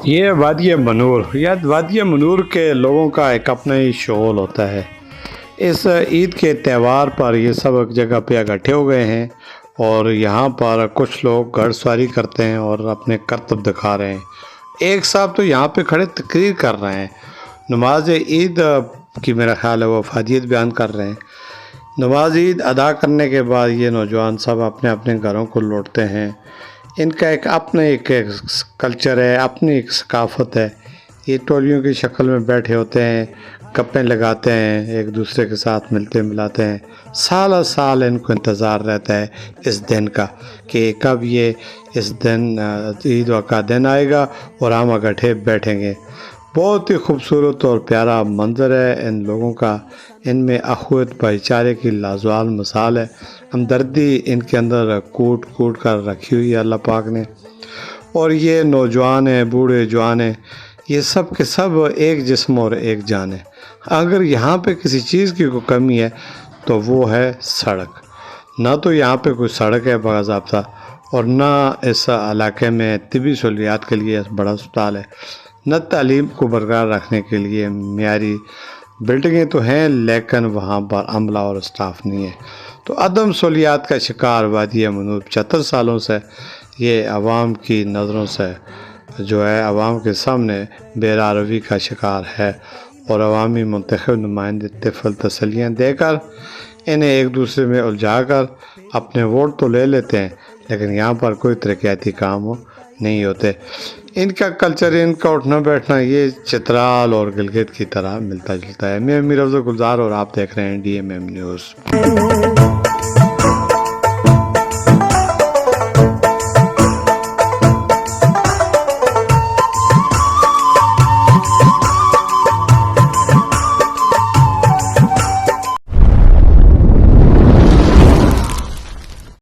ये वादिय मनूर या वादिय मनूर के लोगों का एक अपना ही शोल होता है। इस ईद के त्यौहार पर ये सब एक जगह पे इकट्ठे हो गए हैं और यहाँ पर कुछ लोग घड़सवारी करते हैं और अपने करतब दिखा रहे हैं। एक साहब तो यहाँ पे खड़े तकरीर कर रहे हैं, नमाज ईद की मेरा ख्याल है वो अफादियत बयान कर रहे हैं। नमाज ईद अदा करने के बाद ये नौजवान सब अपने अपने घरों को लौटते हैं। इनका एक अपना एक कल्चर है, अपनी एक सकाफ़त है। ये टोलियों की शक्ल में बैठे होते हैं, गप्पें लगाते हैं, एक दूसरे के साथ मिलते मिलाते हैं। साल साल इनको इंतज़ार रहता है इस दिन का कि कब ये इस दिन ईद का दिन आएगा और हम इकट्ठे बैठेंगे। बहुत ही खूबसूरत और प्यारा मंज़र है इन लोगों का। इनमें अख़ुवत भाईचारे की लाजवाब मिसाल है। हमदर्दी इनके अंदर कूट कूट कर रखी हुई है अल्लाह पाक ने। और ये नौजवान हैं, बूढ़े जवान हैं, ये सब के सब एक जिस्म और एक जान है। अगर यहाँ पे किसी चीज़ की कोई कमी है तो वो है सड़क। ना तो यहाँ पे कोई सड़क है बाज़ाब्ता और ना इस इलाके में तिबी सहूलियात के लिए बड़ा अस्पताल है, न तालीम को बरकरार रखने के लिए मियारी बिल्डिंगें तो हैं लेकिन वहाँ पर अमला और स्टाफ नहीं है। तो अदम सहूलियात का शिकार वादिय मनूर 75 सालों से ये आवाम की नज़रों से जो है आवाम के सामने बेरारवी का शिकार है। और अवामी मुंतखब नुमाइंदे तिफल तसलियाँ देकर इन्हें एक दूसरे में उलझा कर अपने वोट तो ले लेते हैं, लेकिन यहाँ पर कोई तरक्याती काम नहीं होते। इनका कल्चर, इनका उठना बैठना ये चित्राल और गिलगित की तरह मिलता जुलता है। मैं अमीर अफजल गुलजार और आप देख रहे हैं DMM न्यूज़।